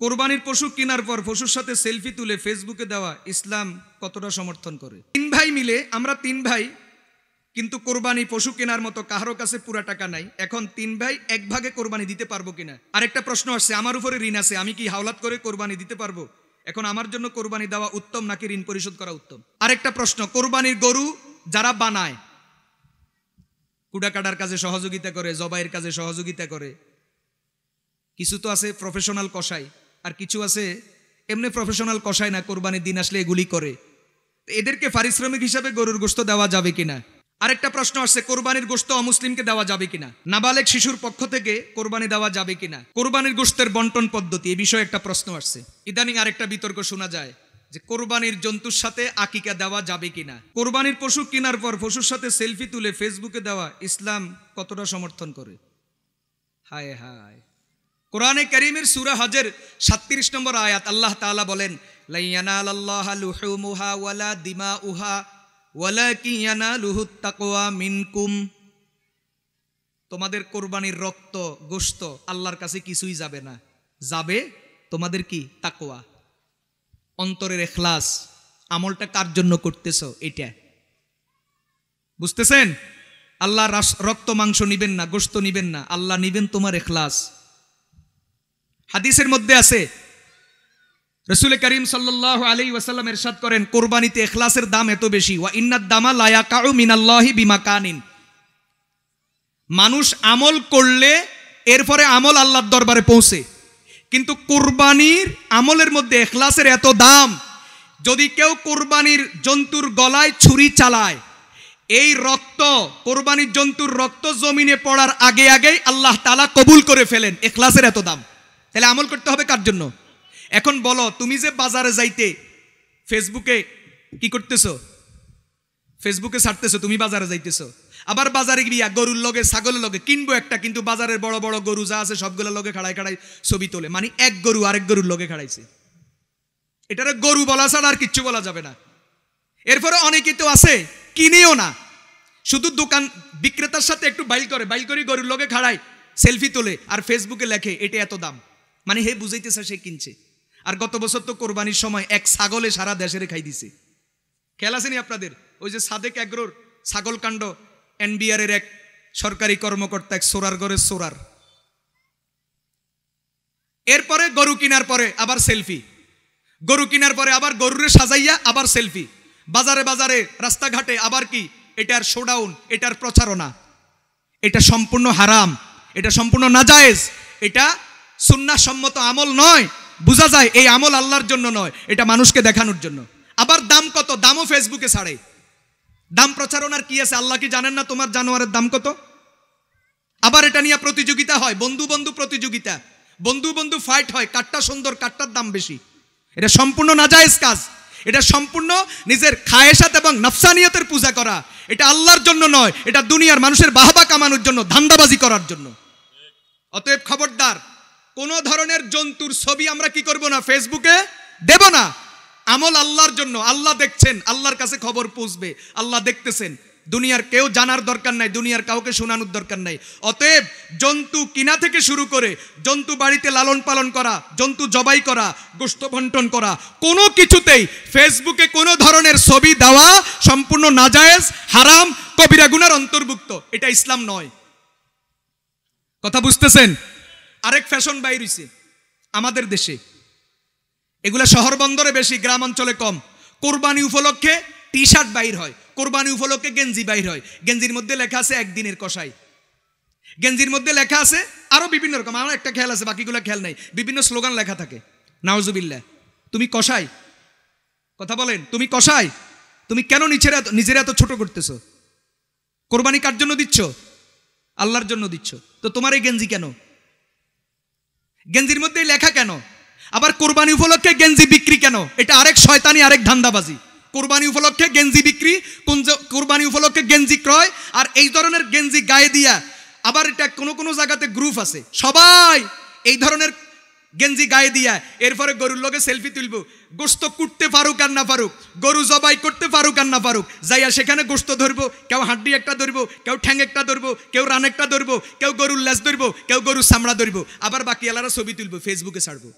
কোরবানির পশু কেনার পর পশুর সাথে সেলফি তুলে ফেসবুকে দেওয়া ইসলাম কতটা সমর্থন করে? তিন ভাই মিলে, আমরা তিন ভাই, কিন্তু কোরবানি পশু কেনার মতো কারো কাছে পুরা টাকা নাই। এখন তিন ভাই এক ভাগে কোরবানি দিতে পারবো কিনা? আরেকটা প্রশ্ন আসছে, আমার উপরে ঋণ আছে, আমি কি হাওলাত করে কোরবানি দিতে পারবো? এখন আমার জন্য কোরবানি দেওয়া উত্তম নাকি ঋণ পরিশোধ করা উত্তম? আরেকটা প্রশ্ন, কোরবানির গরু যারা বানায়, কুড়া কাটার কাজে সহযোগিতা করে, জবাইয়ের কাজে সহযোগিতা করে, কিছু তো আছে প্রফেশনাল কসাই, আর কিছু আছে এমনি প্রফেশনাল কসাই না, কোরবানির দিন আসলে এগুলি করে, এদেরকে পারিশ্রমিক হিসাবে গরুর গোশত দেওয়া যাবে কিনা? আরেকটা প্রশ্ন আসছে, কোরবানির গোশত অমুসলিমকে দেওয়া যাবে কিনা? নাবালেগ শিশুর পক্ষ থেকে কোরবানি দেওয়া যাবে কিনা? কোরবানির গোশতের বন্টন পদ্ধতি, এই বিষয়ে একটা প্রশ্ন আসছে। ইদানিং আরেকটা বিতর্ক শোনা যায় যে কোরবানির জন্তুর সাথে আকিকা দেওয়া যাবে কিনা। কোরবানির পশু কেনার পর পশুর সাথে সেলফি তুলে ফেসবুকে দেওয়া ইসলাম কতটা সমর্থন করে? হায় হায়, কোরআনে কারীমের সূরা হজের ৩৭ নম্বর আয়াত, আল্লাহ তাআলা বলেন, লা ইয়ানালাল্লাহু লুহুমুহা ওয়ালা দিমাউহা ওয়ালাকিন ইয়ানালুহুত তাকওয়া মিনকুম। তোমাদের কোরবানির রক্ত গোশত আল্লাহর কাছে কিছুই যাবে না, যাবে তোমাদের কি? তাকওয়া, অন্তরের ইখলাস, আমলটা কার জন্য করতেছো এটা বুঝতেছেন? আল্লাহ রক্ত মাংস নিবেন না, গোশত নিবেন না, আল্লাহ নিবেন তোমার ইখলাস। হাদিসের মধ্যে আছে, রাসূল করিম সাল্লাল্লাহু আলাইহি ওয়াসাল্লাম ইরশাদ করেন, কোরবানিতে ইখলাসের দাম এত বেশি, ওয়া ইন্নাদ দামা লা ইয়াকাউ মিনাল্লাহি বিমাকানিন। মানুষ আমল করলে এরপরে আমল আল্লাহর দরবারে পৌঁছে, কিন্তু কোরবানির আমলের মধ্যে ইখলাসের এত দাম, যদি কেউ কোরবানির জন্তুর গলায় ছুরি চালায়, এই রক্ত, কোরবানির জন্তুর রক্ত জমিনে পড়ার আগে আগেই আল্লাহ তাআলা কবুল করে ফেলেন। ইখলাসের এত দাম, তাহলে আমল করতে হবে কার জন্য? এখন বলো, তুমি যে বাজারে যাইতে ফেসবুকে কি করতেছো? ফেসবুকে ছাড়তেছো তুমি বাজারে যাইতেছো, আবার বাজারে গিয়া গরুর লগে ছাগলের লগে কিনবো একটা, কিন্তু বাজারের বড় বড় গরু যা আছে সবগুলোর লগে খাড়াই খাড়াই ছবি তোলে, মানে এক গরু আরেক গরুর লগে খাড়াইছে। এটারে গরু বলা ছাড়া আর কিচ্ছু বলা যাবে না। এরপরে অনেকে তো আছে কিনেও না, শুধু দোকান বিক্রেতার সাথে একটু বাইল করে গরুর লগে খাড়ায় সেলফি তোলে আর ফেসবুকে লেখে এটা এত দাম, মানে হে বুঝাইতেছে সে কিনছে। আর গত বছর তো কোরবানির সময় এক ছাগলে সারা দেশের খাই দিছে, খেয়াল আসেনি আপনাদের? ওই যে সাদেক এগ্রোর ছাগল কাণ্ড, এনবিআর এর এক সরকারি কর্মকর্তা, এক সোরার ঘরের সোরার। এরপরে গরু কেনার পরে আবার সেলফি, গরু কেনার পরে আবার গরুরে সাজাইয়া আবার সেলফি, বাজারে বাজারে রাস্তাঘাটে আবার কি এটার শোডাউন, এটার প্রচারণা। এটা সম্পূর্ণ হারাম, এটা সম্পূর্ণ নাজায়েজ, এটা সুন্নাহ সম্মত আমল নয়। বোঝা যায় এই আমল আল্লাহর জন্য নয়, এটা মানুষকে দেখানোর জন্য। আবার দাম কত, দামও ফেসবুকে ছাড়ে। দাম প্রচারণার কি আছে? আল্লাহ কি জানেন না তোমার জানোয়ারের দাম কত? আবার এটা নিয়ে প্রতিযোগিতা হয়, বন্ধু বন্ধু প্রতিযোগিতা, বন্ধু বন্ধু ফাইট হয়, কাটটা সুন্দর কাটটার দাম বেশি। এটা সম্পূর্ণ নাজায়েজ কাজ, এটা সম্পূর্ণ নিজের খায়েশাত এবং নফসানিয়তের পূজা করা। এটা আল্লাহর জন্য নয়, এটা দুনিয়ার মানুষের বাহবা কামানোর জন্য, ধান্দাবাজি করার জন্য। অতএব খবরদার, কোন ধরনের জন্তুর ছবি আমরা কি করব না, ফেসবুকে দেব না। আমল আল্লাহর জন্য, আল্লাহ দেখছেন, আল্লাহর কাছে খবর পৌঁছবে, আল্লাহ দেখতেছেন। দুনিয়ার কেউ জানার দরকার নাই, দুনিয়ার কাউকে শোনানোর দরকার নাই। অতএব জন্তু কিনা থেকে শুরু করে জন্তু বাড়িতে লালন পালন করা, জন্তু জবাই করা, গোশত বন্টন করা, কোনো কিছুতেই ফেসবুকে কোনো ধরনের ছবি দেওয়া সম্পূর্ণ নাজায়েজ, হারাম, কবিরা গুনার অন্তর্ভুক্ত। এটা ইসলাম নয়। কথা বুঝতেছেন? আরেক ফ্যাশন বাইর হইছে আমাদের দেশে, এগুলা শহর বন্দরে বেশি, গ্রাম অঞ্চলে কম। কোরবানি উপলক্ষে টি শার্ট বাইর হয়, কোরবানি উপলক্ষে গেঞ্জি বাইর হয়, গেঞ্জির মধ্যে লেখা আছে একদিনের কসাই, গেঞ্জির মধ্যে লেখা আছে আরো বিভিন্ন রকম, আমার একটা খেয়াল আছে, বাকিগুলো খেয়াল নাই, বিভিন্ন স্লোগান লেখা থাকে। নাউজুবিল্লাহ, তুমি কসাই? কথা বলেন, তুমি কসাই? তুমি কেন নিজের এত ছোট করতেছো? কোরবানি কার জন্য দিচ্ছ? আল্লাহর জন্য দিচ্ছ, তো তোমার এই গেঞ্জি কেন? গেঞ্জির মধ্যে লেখা কেন? আবার কোরবানি উপলক্ষে গেঞ্জি বিক্রি কেন? এটা আরেক শয়তানি, আরেক ধান্দাবাজি। কোরবানি উপলক্ষে গেঞ্জি বিক্রি, কোরবানি উপলক্ষে গেঞ্জি ক্রয়, আর এই ধরনের গেঞ্জি গায়ে দিয়া আবার এটা কোনো জায়গাতে গ্রুপ আছে, সবাই এই ধরনের গেঞ্জি গায়ে দিয়া এরপরে গরুর লগে সেলফি তুলবো। গোশত কুটতে পারুক আর না পারুক, গরু জবাই করতে পারুক আর না পারুক, যাইয়া সেখানে গোশত ধরবো, কেউ হাড্ডি একটা ধরবো, কেউ ঠ্যাং একটা ধরবো, কেউ রান একটা ধরবো, কেউ গরুর লেজ ধরবো, কেউ গরুর চামড়া ধরবো, আবার বাকি এলারা ছবি তুলবো, ফেসবুকে ছাড়বো।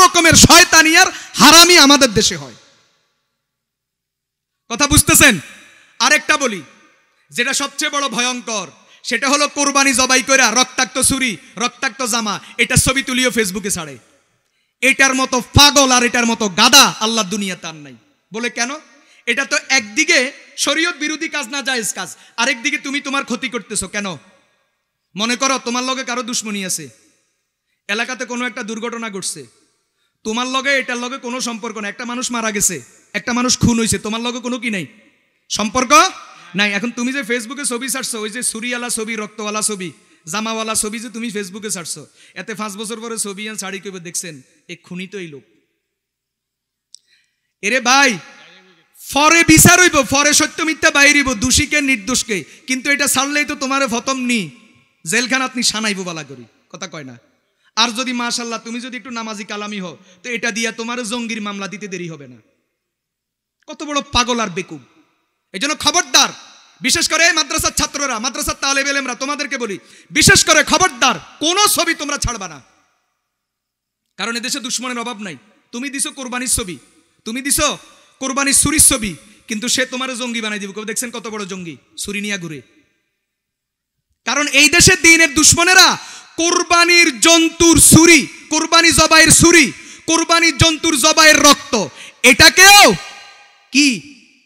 রকমের শয়তানি আর হারামি আমাদের দেশে হয়। কথা বুঝতেছেন? আরেকটা বলি, যেটা সবচেয়ে বড় ভয়ঙ্কর, সেটা হলো কোরবানি জবাই কইরা রক্তাক্ত ছুরি, রক্তাক্ত জামা, এটা ছবি তুলিও ফেসবুকে ছাড়ে। এটার মতো পাগল আর এটার মতো গাদা আল্লাহ দুনিয়াতে আর নাই। বলে কেন? এটা তো একদিকে শরীয়ত বিরোধী কাজ, না জায়েজ কাজ, আরেকদিকে তুমি তোমার ক্ষতি করতেছো। কেন? মনে করো তোমার লগে কারো দুশ্মনী আছে, এলাকাতে কোনো একটা দুর্ঘটনা ঘটছে, তোমার লগে এটার লগে কোনো সম্পর্ক নাই, একটা মানুষ মারা গেছে, একটা মানুষ খুন হয়েছে, তোমার লগে কোনো কি নাই, সম্পর্ক নাই। এখন তুমি যে ফেসবুকে ছবি ছাড়ছো, ওই যে ছুরিওয়ালা ছবি, রক্তওয়ালা ছবি, জামাওয়ালা ছবি যে তুমি ফেসবুকে ছাড়ছো, এতে 5 বছর পরে ছবি আর শাড়ি কইবে দেখছেন এই খুনি তো এই লোক। এরে ভাই, ফরে বিচার হইব, ফরে সত্য মিথ্যা বাইরিব, দোষীকে নির্দোষকে, কিন্তু এটা ছাড়লেই তো তোমারে ফতম নি জেলখানাত নি সানাইব বালা করি, কথা কয় না। আর যদি মাশাআল্লাহ তুমি যদি একটু নামাজি কালামি হও, তো এটা দিয়া তোমার জঙ্গির মামলা দিতে দেরি হবে না। কত বড় পাগল আর বেকুব! এই জন্য খবরদার, বিশেষ করে মাদ্রাসার ছাত্ররা, মাদ্রাসার তালেব ইলমরা, তোমাদেরকে বলি, বিশেষ করে খবরদার, কোন ছবি তোমরা ছাড়বা না। কারণ এদেশে দুশ্মনের অভাব নাই। তুমি দিছো কোরবানির ছবি, তুমি দিছো কোরবানির ছুরির ছবি, কিন্তু সে তোমার জঙ্গি বানাই দিব। দেখছেন কত বড় জঙ্গি, ছুরি নিয়ে ঘুরে। কারণ এই দেশের দ্বীনের দুশ্মনেরা কোরবানির জন্তুর ছুরি, কোরবানি জবাইয়ের ছুরি, কোরবানির জন্তুর জবাইয়ের রক্ত, এটাকেও কি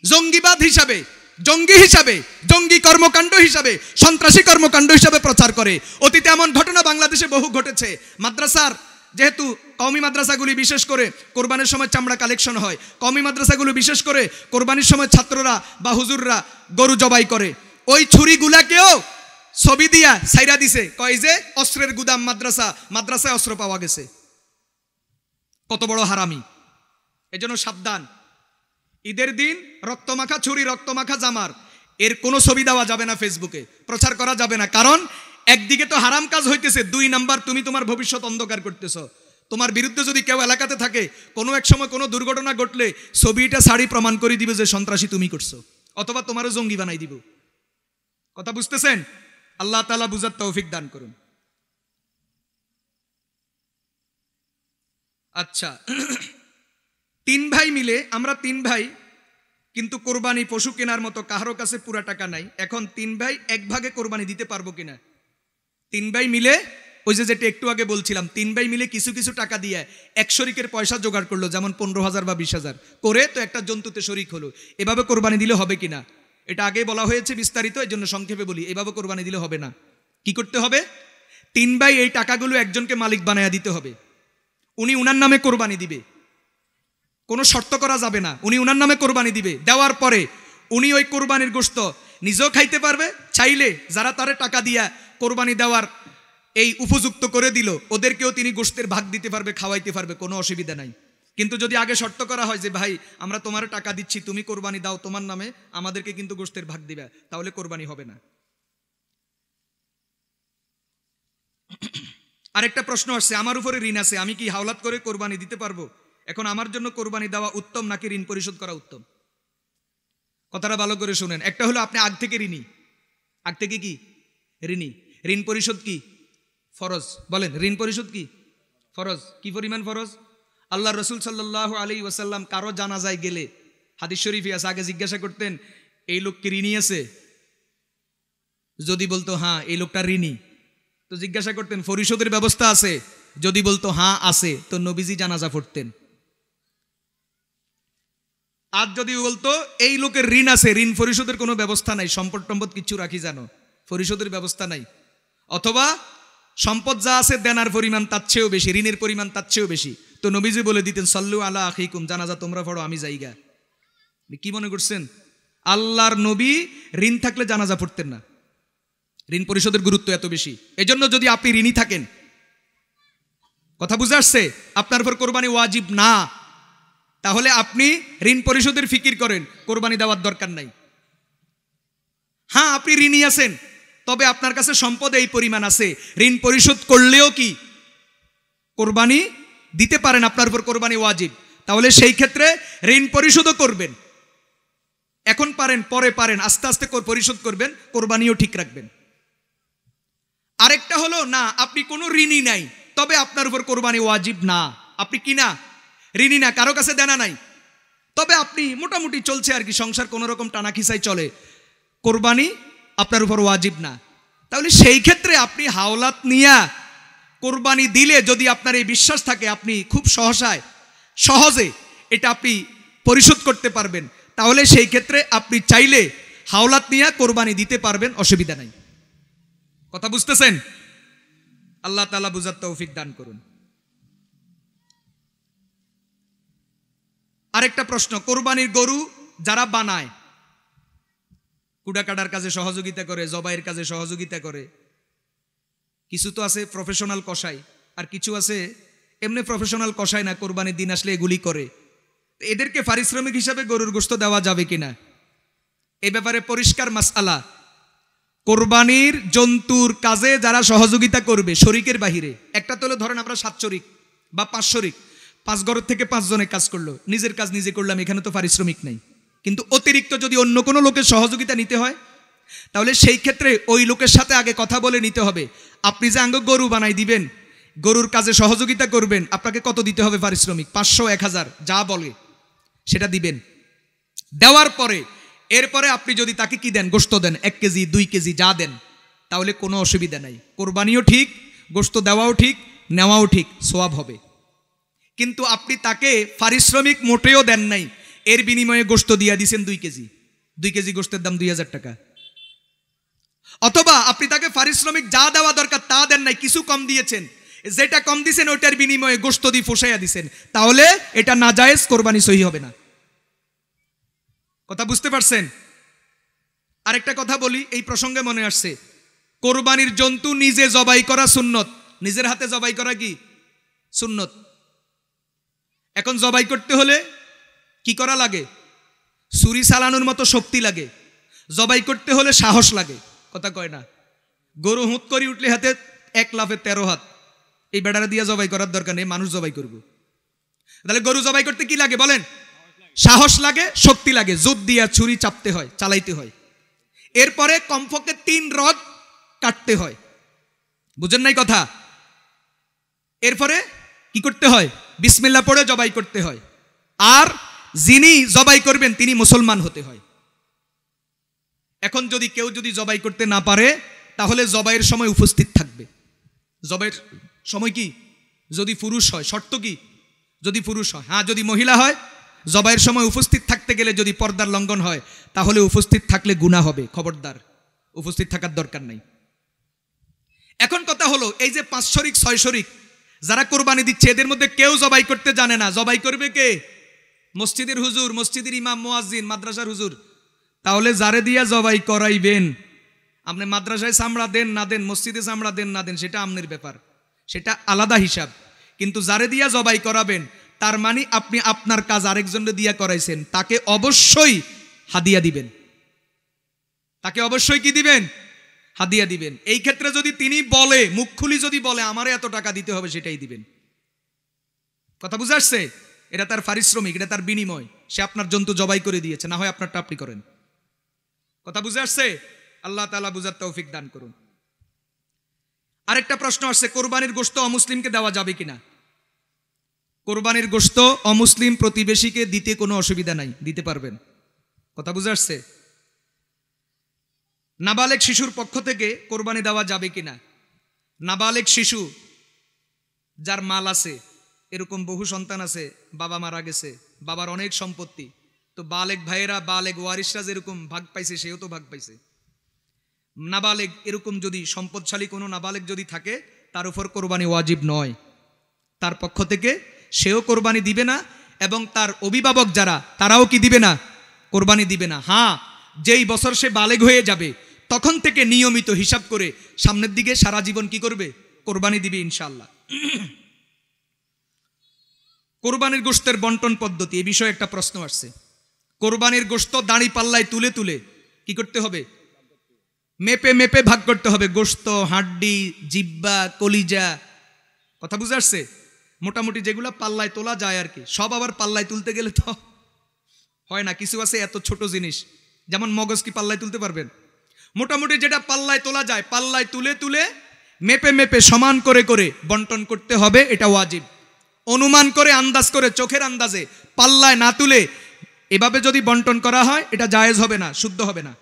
জঙ্গিবাদ হিসাবে, জঙ্গি হিসাবে, জঙ্গি কর্মকাণ্ড হিসাবে, সন্ত্রাসী কর্মকাণ্ড হিসাবে প্রচার করে। অতীতে এমন ঘটনা বাংলাদেশে বহু ঘটেছে। মাদ্রাসার, যেহেতু কওমি মাদ্রাসাগুলি বিশেষ করে কোরবানির সময় চামড়া কালেকশন হয়, কওমি মাদ্রাসাগুলো বিশেষ করে কোরবানির সময় ছাত্ররা বা হুজুররা গরু জবাই করে, ওই ছুরিগুলাকেও ছবি দিয়া ছাইরা দিছে, কয় যে অস্ত্রের গুদাম মাদ্রাসা, মাদ্রাসায় অস্ত্র পাওয়া গেছে। কত বড় হারামি! এজন্য সাবধান। ঈদের দিন রক্তমাখা ছুরি, রক্তমাখা জামার এর কোনো ছবি দেওয়া যাবে না, ফেসবুকে প্রচার করা যাবে না। কারণ একদিকে তো হারাম কাজ হইতেছে, 2 নাম্বার তুমি তোমার ভবিষ্যৎ অন্ধকার করতেছো। তোমার বিরুদ্ধে যদি কেউ এলাকাতে থাকে, কোনো এক সময় কোনো দুর্ঘটনা ঘটলে ছবিটা ছাড়ি প্রমাণ করে দিবে যে সন্ত্রাসী তুমি করছো, অথবা তোমারও জঙ্গি বানাই দিব। কথা বুঝতেছেন? আল্লাহ তাআলা বুঝার তৌফিক দান করুন। আচ্ছা, 3 ভাই মিলে, আমরা 3 ভাই, কিন্তু কোরবানি পশু কেনার মতো কারো কাছে পুরা টাকা নাই। এখন 3 ভাই 1 ভাগে কোরবানি দিতে পারবো কিনা? 3 ভাই মিলে, ওই যে যেটা একটু আগে বলছিলাম, 3 ভাই মিলে কিছু কিছু টাকা দিয়ে এক শরিকের পয়সা জোগাড় করলো, যেমন 15,000 বা 20,000 করে, তো একটা জন্তুতে শরিক হলো। এভাবে কোরবানি দিলে হবে কিনা? এটা আগে বলা হয়েছে বিস্তারিত, এই জন্য সংক্ষেপে বলি। এভাবে কোরবানি দিলে হবে না। কি করতে হবে? 3 ভাই এই টাকাগুলো একজনকে মালিক বানায়া দিতে হবে। উনি উনার নামে কোরবানি দিবে, কোনো শর্ত করা যাবে না। উনি উনার নামে কোরবানি দিবে, দেওয়ার পরে উনি ওই কোরবানির গোশত নিজেও খাইতে পারবে, চাইলে যারা তারে টাকা দিয়া কোরবানি দেওয়ার এই উপযুক্ত করে দিল, ওদেরকেও তিনি গোশতের ভাগ দিতে পারবে, খাওয়াইতে পারবে, কোনো অসুবিধা নাই। কিন্তু যদি আগে শর্ত করা হয় যে ভাই আমরা তোমার টাকা দিচ্ছি, তুমি কোরবানি দাও তোমার নামে, আমাদেরকে কিন্তু গোশতের ভাগ দিবে, তাহলে কোরবানি হবে না। আরেকটা প্রশ্ন আসছে, আমার উপরে ঋণ আছে, আমি কি হাওলাত করে কোরবানি দিতে পারবো? এখন আমার জন্য কোরবানি দেওয়া উত্তম নাকি ঋণ পরিশোধ করা উত্তম? কথাটা ভালো করে শুনেন। একটা হলো আপনি আগ থেকে ঋণী, আগ থেকে কি ঋণী, ঋণ পরিশোধ কি ফরজ? বলেন, ঋণ পরিশোধ কি ফরজ? কি পরিমাণ ফরজ? আল্লাহ রসুল সাল্লাল্লাহু আলাইহি ওয়াসাল্লাম কারো জানাজায় গেলে, হাদিস শরীফে আছে, আগে জিজ্ঞাসা করতেন এই লোক কি ঋণী আছে? যদি বলতো হ্যাঁ এই লোকটা ঋণী, তো জিজ্ঞাসা করতেন পরিশোধের ব্যবস্থা আছে? যদি বলতো হ্যাঁ আছে, তো নবীজি জানাজা পড়তেন। আর যদি বলতো এই লোকের ঋণ আছে, ঋণ পরিশোধের কোনো ব্যবস্থা নাই, সম্পদ টম্পদ কিচ্ছু রাখি জানো, পরিশোধের ব্যবস্থা নাই, অথবা সম্পদ যা আছে দেনার পরিমাণ তার চেয়েও বেশি, ঋণের পরিমাণ তার চেয়েও বেশি, তো নবীজি বলে দিতেন সাল্লু আলা আখিকুম, জানাজা তোমরা পড়ো, আমি যাইগা। কি মনে করছেন? আল্লাহর নবী ঋণ থাকলে জানাজা পড়তেন না। ঋণ পরিশোধের গুরুত্ব এত বেশি। এজন্য যদি আপনি ঋণী থাকেন, কথা বুঝে আসছে, আপনার উপর কোরবানি ওয়াজিব না, তাহলে আপনি ঋণ পরিশোধের ফিকির করেন, কোরবানি দেওয়ার দরকার নাই। হ্যাঁ আপনি ঋণী আছেন, তবে আপনার কাছে সম্পদ এই পরিমাণ আছে, ঋণ পরিশোধ করলেও কি কোরবানি দিতে পারেন, আপনার উপর কোরবানি ওয়াজিব, তাহলে সেই ক্ষেত্রে ঋণ পরিশোধও করবেন। এখন পারেন, পরে পারেন, আস্তে আস্তে পরিশোধ করবেন, কোরবানিও ঠিক রাখবেন। আরেকটা হলো না, আপনি কোনো ঋণই নাই, তবে আপনার উপর কোরবানি ওয়াজিব না, আপনি কিনা, ঋণী না, কারো কাছে দেনা নাই, তবে আপনি মোটামুটি চলছে আর কি, সংসার কোনো রকম টানা খিসাই চলে, কোরবানি আপনার উপর ওয়াজিব না। তাহলে সেই ক্ষেত্রে আপনি হাওলাত নিয়া কোরবানি দিলে যদি আপনার এই বিশ্বাস থাকে আপনি খুব সহজে এটা আপনি পরিশোধ করতে পারবেন, তাহলে সেই ক্ষেত্রে আপনি চাইলে হাওলাত নিয়া কোরবানি দিতে পারবেন, অসুবিধা নাই। কথা বুঝতেছেন? আল্লাহ তাআলা বুঝার তৌফিক দান করুন। আরেকটা প্রশ্ন, কোরবানির গরু যারা বানায়, কুড়া কাটার কাজে সহযোগিতা করে, জবাইয়ের কাজে সহযোগিতা করে, কিছু তো আছে প্রফেশনাল কসাই, আর কিছু আছে এমনি প্রফেশনাল কসাই না, কোরবানির দিন আসলে এগুলি করে, এদেরকে পারিশ্রমিক হিসাবে গরুর গোশত দেওয়া যাবে কিনা, এই ব্যাপারে পরিষ্কার মাসআলা। কোরবানির জন্তুর কাজে যারা সহযোগিতা করবে শরিকের বাহিরে, একটা তো ধরেন আমরা 7 শরিক বা 5 শরিক, 5 ঘর থেকে 5 জনে কাজ করলো, নিজের কাজ নিজে করলাম, এখানে তো পারিশ্রমিক নেই। কিন্তু অতিরিক্ত যদি অন্য কোনো লোকের সহযোগিতা নিতে হয়, তাহলে সেই ক্ষেত্রে ওই লোকের সাথে আগে কথা বলে নিতে হবে, আপনি যে আঙ্গ গরু বানাই দিবেন, গরুর কাজে সহযোগিতা করবেন, আপনাকে কত দিতে হবে পারিশ্রমিক, 500, 1000 যা বলে সেটা দিবেন। দেওয়ার পরে এরপরে আপনি যদি তাকে কি দেন, গোশত দেন, 1 কেজি 2 কেজি যা দেন, তাহলে কোনো অসুবিধা নাই, কোরবানিও ঠিক, গোশত দেওয়াও ঠিক, নেওয়াও ঠিক, সওয়াব হবে। কিন্তু আপনি তাকে পারিশ্রমিক মোটেও দেন নাই, এর বিনিময়ে গোশত দিয়া দিয়েছেন 2 কেজি, 2 কেজি গোশতের দাম 2000 টাকা, অথবা আপনি তাকে পারিশ্রমিক যা দেওয়া দরকার তা দেন নাই, কিছু কম দিয়েছেন, যেটা কম দিয়েছেন ওইটার বিনিময়ে গোশত দিয়ে ফসাইয়া দিয়েছেন, তাহলে এটা নাজায়েজ, কোরবানি সহি হবে না। কথা বুঝতে পারছেন? আরেকটা কথা বলি, এই প্রসঙ্গে মনে আসছে, কোরবানির জন্তু নিজে জবাই করা সুন্নত, নিজের হাতে জবাই করা কি সুন্নত। এখন জবাই করতে হলে কি করা লাগে? ছুরি চালানোর মতো শক্তি লাগে, জবাই করতে হলে সাহস লাগে, কথা কয় না? গরু হুঁত করে উঠলে হাতে 1 লাফে 13 হাত, এই বেড়ারা দিয়া জবাই করার দরকার নেই, মানুষ জবাই করব। তাহলে গরু জবাই করতে কি লাগে বলেন? সাহস লাগে, শক্তি লাগে, জোর দিয়া ছুরি চাপতে হয়, চালাইতে হয়, এরপরে কমপক্ষে 3 রড কাটতে হয়, বুঝেন নাই কথা? এরপরে কি করতে হয়? বিসমিল্লাহ পড়ে জবাই করতে হয়, আর যিনি জবাই করবেন তিনি মুসলমান হতে হয়। এখন যদি কেউ জবাই করতে না পারে, তাহলে জবাইয়ের সময় উপস্থিত থাকবে। জবাইয়ের সময় কি? যদি পুরুষ হয়, শর্ত কি? যদি পুরুষ হয়, হ্যাঁ, যদি মহিলা হয়, জবাইয়ের সময় উপস্থিত থাকতে গেলে যদি পর্দার লঙ্ঘন হয়, তাহলে উপস্থিত থাকলে গুনাহ হবে, খবরদার উপস্থিত থাকার দরকার নাই। এখন কথা হলো, এই যে 5 শরিক 6 শরিক যারা কোরবানি দিচ্ছে, এদের মধ্যে কেউ জবাই করতে জানে না, জবাই করবে কে? মসজিদের হুজুর, মসজিদের ইমাম, মুয়াজ্জিন, মাদ্রাসার হুজুর। তাহলে যারে দিয়া জবাই করাইবেন, আপনি মাদ্রাসায় চামড়া দেন না দেন, মসজিদে চামড়া দেন না দেন, সেটা আপনার ব্যাপার, সেটা আলাদা হিসাব। কিন্তু যারে দিয়া জবাই করাবেন, তার মানে আপনি আপনার কাজ আরেকজনকে দিয়া করাইছেন, তাকে অবশ্যই হাদিয়া দিবেন, তাকে অবশ্যই কি দিবেন? হাদিয়া দিবেন। এই ক্ষেত্রে যদি তিনি বলে, মুখ খুলি যদি বলে আমারে এত টাকা দিতে হবে, সেটাই দিবেন। কথা বুঝে আসছে? এটা তার পারিশ্রমিক, এটা তার বিনিময়, সে আপনার জন্তু জবাই করে দিয়েছে, না হয় আপনারটা আপনি করেন। কথা বুঝে আসছে? আল্লাহ তাআলা বুঝার তৌফিক দান করুন। আরেকটা প্রশ্ন আসছে, কোরবানির গোশত অমুসলিমকে দেওয়া যাবে কিনা? কোরবানির গোশত অমুসলিম প্রতিবেশীকে দিতে কোনো অসুবিধা নাই, দিতে পারবেন। কথা বুঝে আসছে? নাবালেগ শিশুর পক্ষ থেকে কোরবানি দেওয়া যাবে কিনা? নাবালেগ শিশু যার মাল আছে, এরকম বহু সন্তান আছে, বাবা মারা গেছে, বাবার অনেক সম্পত্তি, তো বালেগ ভাইয়েরা, বালেগ ওয়ারিসরা যেরকম ভাগ পাইছে, সেও তো ভাগ পাইছে। নাবালেগ এরকম যদি সম্পদশালী কোনো নাবালেগ যদি থাকে, তার উপর কোরবানি ওয়াজিব নয়, তার পক্ষ থেকে সেও কোরবানি দিবে না, এবং তার অভিভাবক যারা, তারাও কি দিবে না? কোরবানি দিবে না। হ্যাঁ, যেই বছর সে বালেগ হয়ে যাবে, তখন থেকে নিয়মিত হিসাব করে সামনের দিকে সারা জীবন কি করবে? কোরবানি দিবে ইনশাআল্লাহ। কোরবানির গোশতের বন্টন পদ্ধতি, এই বিষয়ে একটা প্রশ্ন আসছে। কোরবানির গোশত দাঁড়ি পাল্লায় তুলে তুলে কি করতে হবে? মেপে মেপে ভাগ করতে হবে। গোশত, হাড্ডি, জিব্বা, কলিজা, কথা বুঝে আসছে? মোটামুটি যেগুলো পাল্লায় তোলা যায় আর কি, সব আবার পাল্লায় তুলতে গেলে তো হয় না, কিছু আছে এত ছোট জিনিস, যেমন মগজ কি পাল্লায় তুলতে পারবেন? মোটামুটি যেটা পাল্লায় তোলা যায়, পাল্লায় তুলে তুলে মেপে মেপে সমান করে করে বন্টন করতে হবে, এটা ওয়াজিব। অনুমান করে, আন্দাজ করে, চোখের আন্দাজে, পাল্লায় না তুলে এভাবে যদি বন্টন করা হয়, এটা জায়েজ হবে না, শুদ্ধ হবে না।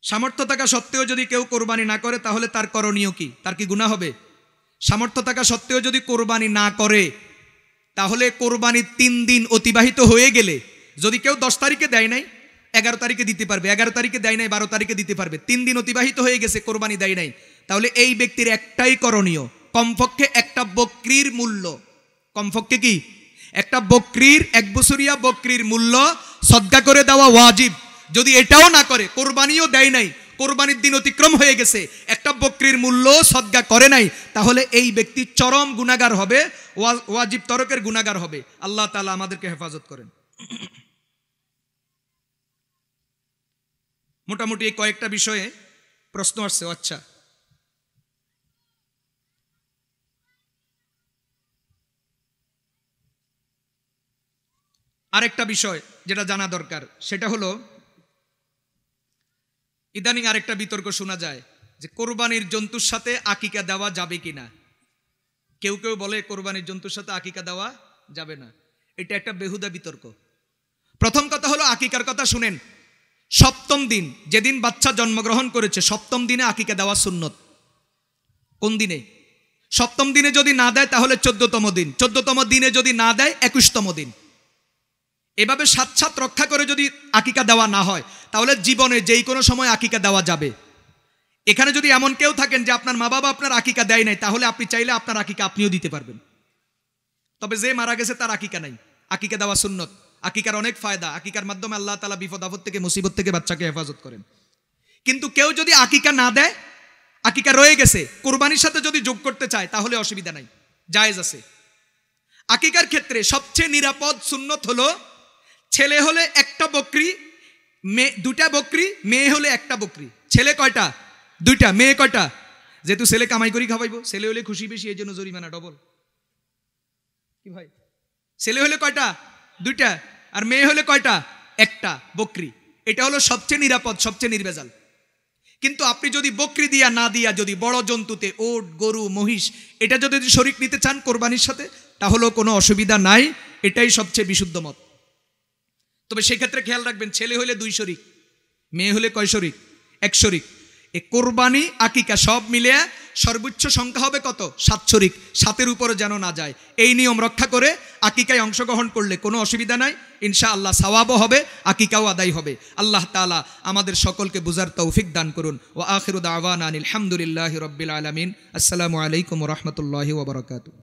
সামর্থ্য থাকা সত্ত্বেও যদি কেউ কোরবানি না করে, তাহলে তার করণীয় কি? তার কি গুনাহ হবে? সামর্থ্য থাকা সত্ত্বেও যদি কোরবানি না করে, তাহলে কোরবানির 3 দিন অতিবাহিত হয়ে গেলে, যদি কেউ 10 তারিখে দেয় নাই, 11 তারিখে দিতে পারবে, 11 তারিখে দেয় নাই 12 তারিখে দিতে পারবে, 3 দিন অতিবাহিত হয়ে গেছে, কোরবানি দেয় নাই, তাহলে এই ব্যক্তির একটাই করণীয়, কমপক্ষে একটা বকরির মূল্য, কমপক্ষে কি একটা বকরির, 1 বছরিয়া বকরির মূল্য সদকা করে দেওয়া ওয়াজিব। যদি এটাও না করে, কোরবানিও দেয় নাই, কোরবানির দিন অতিক্রম হয়ে গেছে, একটা বকরির মূল্য সদকা করে নাই, তাহলে এই ব্যক্তি চরম গুনাহগার হবে, ওয়াজিব তরকের গুনাহগার হবে। আল্লাহ তাআলা আমাদেরকে হেফাজত করেন। মোটামুটি এই কয়েকটা বিষয়ে প্রশ্ন আসছে। আচ্ছা, আরেকটা বিষয় যেটা জানা দরকার, সেটা হলো ইদানিং আরেকটা বিতর্ক শোনা যায় যে কোরবানির জন্তুর সাথে আকিকা দেওয়া যাবে কিনা। কেউ কেউ বলে কোরবানির জন্তুর সাথে আকিকা দেওয়া যাবে না। এটা একটা বেহুদা বিতর্ক। প্রথম কথা হলো, আকিকার কথা শুনেন, 7ম দিন, যেদিন বাচ্চা জন্মগ্রহণ করেছে, 7ম দিনে আকিকা দেওয়া সুন্নত। কোন দিনে? 7ম দিনে যদি না দেয় তাহলে 14তম দিন, 14তম দিনে যদি না দেয় 21তম দিন। এভাবে 7 রক্ষা করে যদি আকিকা দেওয়া না হয়, তাহলে জীবনে যেই কোনো সময় আকিকা দেওয়া যাবে। এখানে যদি এমন কেউ থাকেন যে আপনার মা বাবা আপনার আকিকা দেয় নাই, তাহলে আপনি চাইলে আপনার আকিকা আপনিও দিতে পারবেন। তবে যে মারা গেছে তার আকিকা নাই, আকিকা দেওয়া সুন্নত। আকিকার অনেক ফায়দা, আকিকার মাধ্যমে আল্লাহ তাআলা বিপদ আপদ থেকে, মুসিবত থেকে বাচ্চাকে হেফাজত করেন। কিন্তু কেউ যদি আকিকা না দেয়, আকিকা রয়ে গেছে, কোরবানির সাথে যদি যোগ করতে চায়, তাহলে অসুবিধা নাই, জায়েজ আছে। আকিকার ক্ষেত্রে সবচেয়ে নিরাপদ সুন্নত হলো, ছেলে হলে একটা বকরি, মেয়ে 2টা বকরি, মেয়ে হলে একটা বকরি। ছেলে কয়টা? 2টা, মেয়ে কয়টা? যেহেতু ছেলে কামাই করি খাওয়াইবো, ছেলে হলে খুশি বেশি, এই জন্য জরিমানা ডবল। কি ভাই, ছেলে হলে কয়টা? 2টা, আর মেয়ে হলে কয়টা? একটা বকরি। এটা হলো সবচেয়ে নিরাপদ, সবচেয়ে নির্ভেজাল। কিন্তু আপনি যদি বকরি দিয়া না দিয়া যদি বড় জন্তুতে, ওট, গরু, মহিষ, এটা যদি শরীক নিতে চান কোরবানির সাথে, তাহলেও কোনো অসুবিধা নাই, এটাই সবচেয়ে বিশুদ্ধ মত। তবে সেক্ষেত্রে খেয়াল রাখবেন, ছেলে হলে 2 শরিক, মেয়ে হলে কয় শরিক? 1 শরিক। এ কোরবানি আকিকা সব মিলে সর্বোচ্চ সংখ্যা হবে কত? 7 শরিক, 7-এর উপরে যেন না যায়। এই নিয়ম রক্ষা করে আকিকায় অংশগ্রহণ করলে কোনো অসুবিধা নাই, ইনশাআল্লাহ সওয়াবও হবে, আকিকাও আদায় হবে। আল্লাহ তাআলা আমাদের সকলকে বুঝার তৌফিক দান করুন। ওয়া আখিরু দাওয়ানা আনিল হামদুলিল্লাহি রাব্বিল আলামিন। আসসালামু আলাইকুম ওয়া রাহমাতুল্লাহি ওয়া বারাকাতুহু।